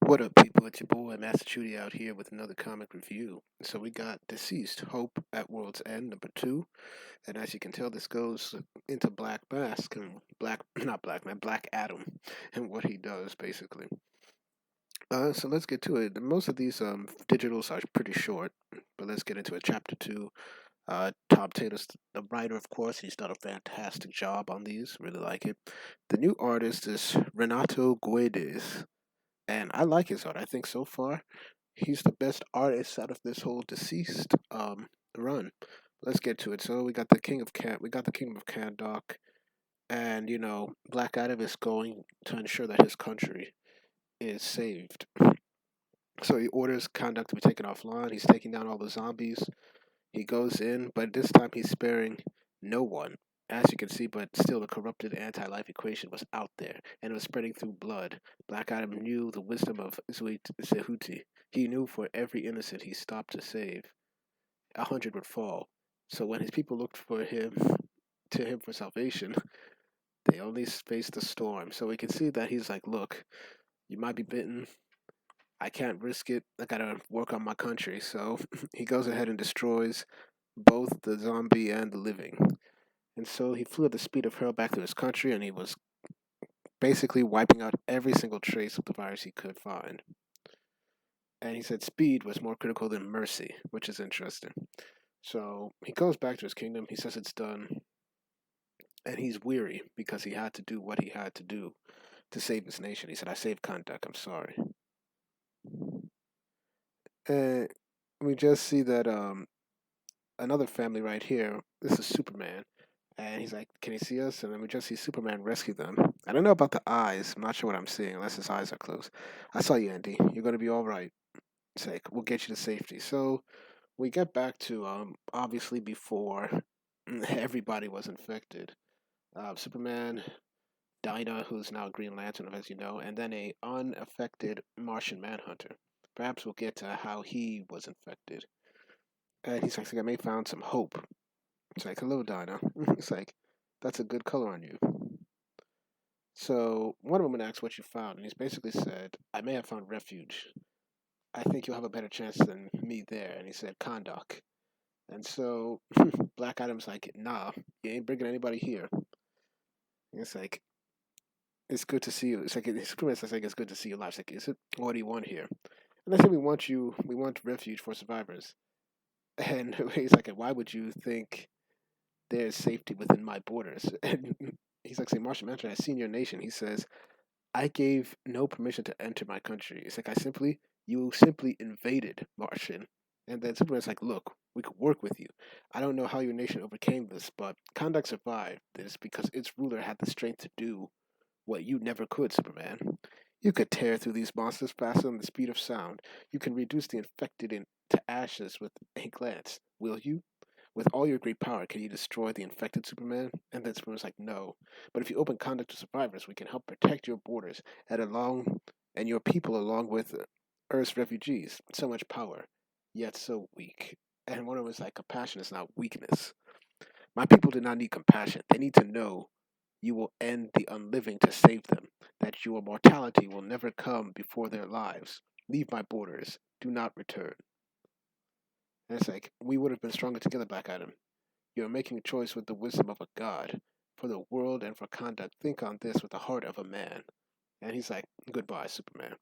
What up, people? It's your boy Massachusetts out here with another comic review. So we got DCeased, Hope at World's End, #2, and as you can tell, this goes into Black Mask and not Black Man, Black Adam, and what he does basically. So let's get to it. Most of these digitals are pretty short, but let's get into it. Chapter 2. Tom Taylor's the writer, of course. He's done a fantastic job on these. Really like it. The new artist is Renato Guedes, and I like his art. I think so far he's the best artist out of this whole DCeased run. Let's get to it. So we got the Kingdom of Kandok, and Black Adam is going to ensure that his country is saved. So he orders Kandok to be taken offline. He's taking down all the zombies. He goes in, but this time he's sparing no one. As you can see, but still the corrupted anti-life equation was out there, and it was spreading through blood. Black Adam knew the wisdom of Zehuti. He knew for every innocent he stopped to save, 100 would fall. So when his people looked to him for salvation, they only faced the storm. So we can see that he's like, look, you might be bitten. I can't risk it. I gotta work on my country. So he goes ahead and destroys both the zombie and the living. And so he flew at the speed of hurl back to his country, and he was basically wiping out every single trace of the virus he could find. And he said speed was more critical than mercy, which is interesting. So he goes back to his kingdom. He says it's done. And he's weary because he had to do what he had to do to save his nation. He said, I saved Kandak. I'm sorry. And we just see that another family right here. This is Superman. And he's like, can he see us? And then we just see Superman rescue them. I don't know about the eyes. I'm not sure what I'm seeing unless his eyes are closed. I saw you, Andy. You're going to be all right. It's like, we'll get you to safety. So we get back to obviously before everybody was infected. Superman, Dinah, who's now Green Lantern, as you know, and then a unaffected Martian Manhunter. Perhaps we'll get to how he was infected. And he's like, I may found some hope. It's like, hello, Dinah. It's like, that's a good color on you. So one woman asked what you found, and he's basically said, I may have found refuge. I think you'll have a better chance than me there. And he said, Kandok. And so Black Adam's like, nah, you ain't bringing anybody here. And it's like, it's good to see you. It's like, Superman's like, it's good to see you alive. It's like, is it? What do you want here? And they said, we want refuge for survivors. And he's like, why would you think there's safety within my borders? And he's like, say, Martian Manhunter has seen your nation. He says, I gave no permission to enter my country. It's like, you simply invaded Martian. And then Superman's like, look, we could work with you. I don't know how your nation overcame this, but Kondak survived this because its ruler had the strength to do what you never could, Superman. You could tear through these monsters faster than the speed of sound. You can reduce the infected into ashes with a glance. Will you? With all your great power, can you destroy the infected, Superman? And then Superman's like, no. But if you open conduct to survivors, we can help protect your borders and your people along with Earth's refugees. So much power, yet so weak. And one of them was like, compassion is not weakness. My people do not need compassion. They need to know you will end the unliving to save them, that your mortality will never come before their lives. Leave my borders. Do not return. And it's like, we would have been stronger together, Black Adam. You are making a choice with the wisdom of a god. For the world and for conduct, think on this with the heart of a man. And he's like, goodbye, Superman.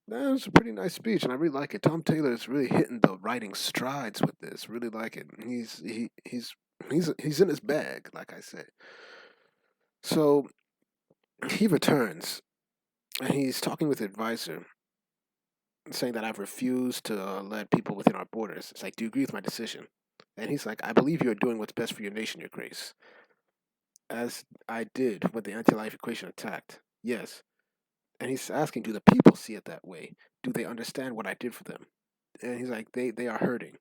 That was a pretty nice speech, and I really like it. Tom Taylor is really hitting the writing strides with this. Really like it. He's in his bag, like I said. So he returns, and he's talking with the advisor, saying that I've refused to let people within our borders. It's like, do you agree with my decision? And he's like, I believe you are doing what's best for your nation, Your Grace. As I did when the anti-life equation attacked. Yes. And he's asking, do the people see it that way? Do they understand what I did for them? And he's like, they are hurting.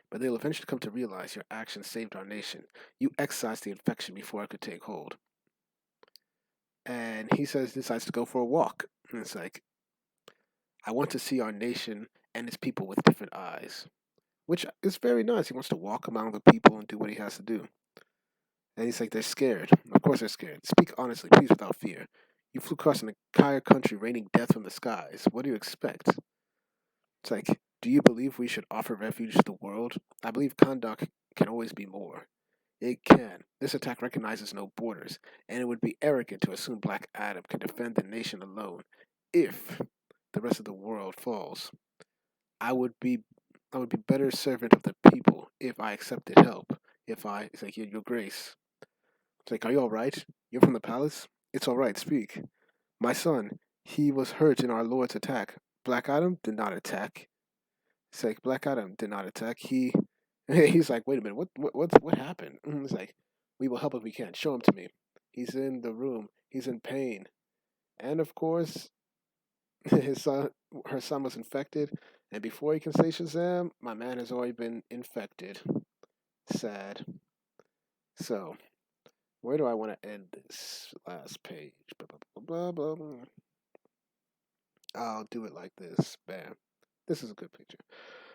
But they'll eventually come to realize your actions saved our nation. You excised the infection before it could take hold. And he decides to go for a walk. And it's like, I want to see our nation and its people with different eyes. Which is very nice. He wants to walk among the people and do what he has to do. And he's like, they're scared. Of course they're scared. Speak honestly, please, without fear. You flew across an entire country raining death from the skies. What do you expect? It's like, do you believe we should offer refuge to the world? I believe conduct can always be more. It can. This attack recognizes no borders, and it would be arrogant to assume Black Adam can defend the nation alone if the rest of the world falls. I would be I would be better servant of the people if I accepted help. If I It's like your grace. It's like, are you alright? You're from the palace? It's alright, speak. My son, he was hurt in our Lord's attack. Black Adam did not attack. It's like Black Adam did not attack. He's like, wait a minute, what happened? It's like, we will help if we can. Show him to me. He's in the room. He's in pain. And of course, his son, her son was infected, and before he can say Shazam, my man has already been infected. Sad. So, where do I want to end this last page? Blah, blah, blah, blah, blah. I'll do it like this. Bam. This is a good picture.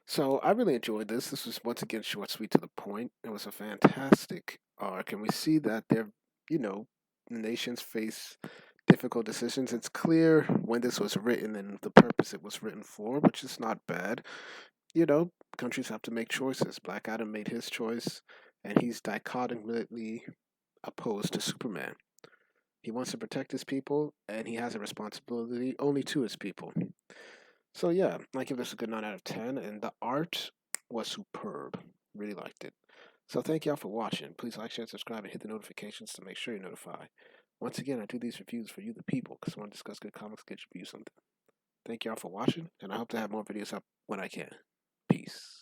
So I really enjoyed this. This was once again short, sweet, to the point. It was a fantastic arc, and we see that you know, nations face difficult decisions. It's clear when this was written and the purpose it was written for, which is not bad. You know, countries have to make choices. Black Adam made his choice, and he's dichotomically opposed to Superman. He wants to protect his people, and he has a responsibility only to his people. So yeah, I give this a good 9 out of 10, and the art was superb. Really liked it. So thank y'all for watching. Please like, share, subscribe, and hit the notifications to make sure you're notified. Once again, I do these reviews for you, the people, because I want to discuss good comics, get your views something. Thank y'all for watching, and I hope to have more videos up when I can. Peace.